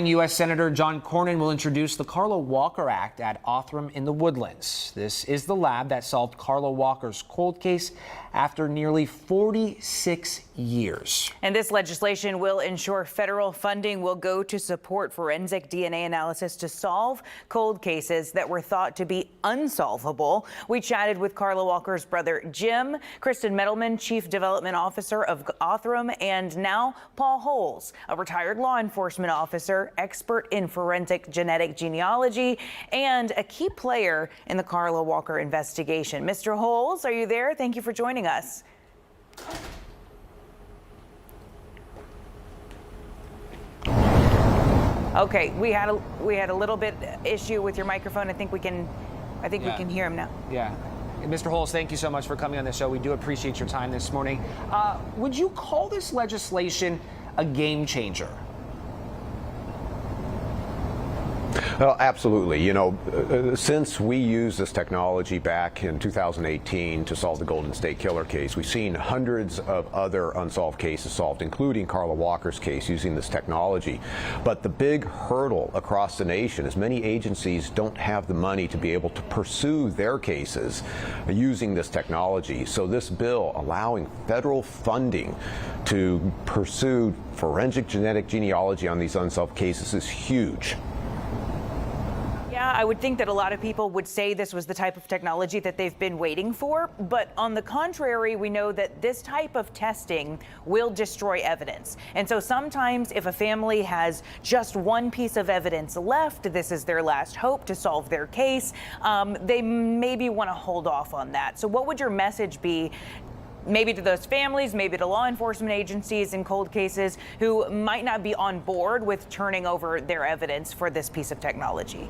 U.S. Senator John Cornyn will introduce the Carla Walker Act at Othram in the Woodlands. This is the lab that solved Carla Walker's cold case after nearly 46 years. And this legislation will ensure federal funding will go to support forensic DNA analysis to solve cold cases that were thought to be unsolvable. We chatted with Carla Walker's brother, Jim, Kristen Mettleman, Chief Development Officer of Othram, and now Paul Holes, a retired law enforcement officer, expert in forensic genetic genealogy, and a key player in the Carla Walker investigation. Mr. Holes, are you there? Thank you for joining us. Okay, we had a little bit issue with your microphone. I think we can hear him now. Yeah. Mr. Holes, thank you so much for coming on the show. We do appreciate your time this morning. Would you call this legislation a game changer? Well, absolutely. You know, since we used this technology back in 2018 to solve the Golden State Killer case, we've seen hundreds of other unsolved cases solved, including Carla Walker's case, using this technology. But the big hurdle across the nation is many agencies don't have the money to be able to pursue their cases using this technology. So this bill allowing federal funding to pursue forensic genetic genealogy on these unsolved cases is huge. Yeah, I would think that a lot of people would say this was the type of technology that they've been waiting for. But on the contrary, we know that this type of testing will destroy evidence. And so sometimes if a family has just one piece of evidence left, this is their last hope to solve their case, they maybe want to hold off on that. So what would your message be? Maybe to those families, maybe to law enforcement agencies in cold cases who might not be on board with turning over their evidence for this piece of technology?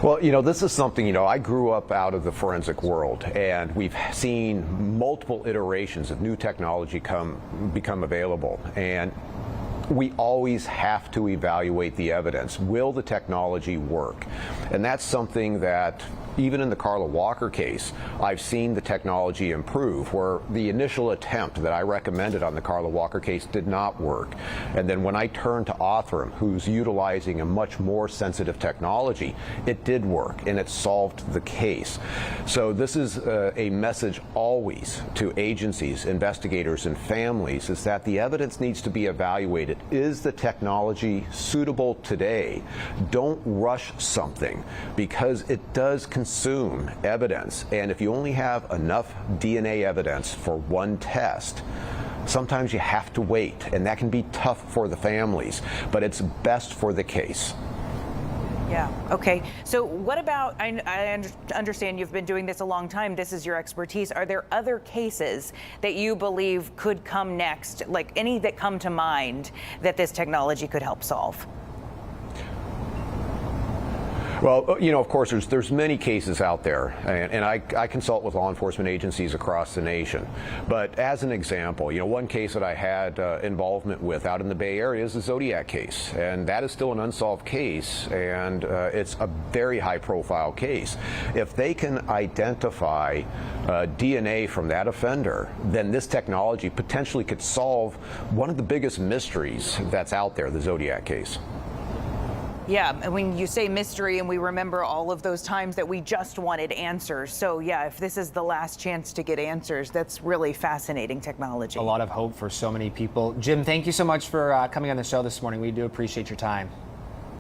Well, you know, this is something, you know, I grew up out of the forensic world, and we've seen multiple iterations of new technology become available. And we always have to evaluate the evidence. Will the technology work? And that's something that even in the Carla Walker case, I've seen the technology improve, where the initial attempt that I recommended on the Carla Walker case did not work. And then when I turned to Othram, who's utilizing a much more sensitive technology, it did work and it solved the case. So this is a message always to agencies, investigators, and families, is that the evidence needs to be evaluated. Is the technology suitable today? Don't rush something, because it does consume evidence, and if you only have enough DNA evidence for one test, sometimes you have to wait, and that can be tough for the families, but it's best for the case. Yeah. Okay. So what about, I understand you've been doing this a long time. This is your expertise. Are there other cases that you believe could come next, like any that come to mind that this technology could help solve? Well, you know, of course, there's many cases out there, and I consult with law enforcement agencies across the nation. But as an example, you know, one case that I had involvement with out in the Bay Area is the Zodiac case, and that is still an unsolved case, and it's a very high-profile case. If they can identify DNA from that offender, then this technology potentially could solve one of the biggest mysteries that's out there, the Zodiac case. Yeah, and when you say mystery, and we remember all of those times that we just wanted answers. So yeah, if this is the last chance to get answers, that's really fascinating technology. A lot of hope for so many people. Jim, thank you so much for coming on the show this morning. We do appreciate your time.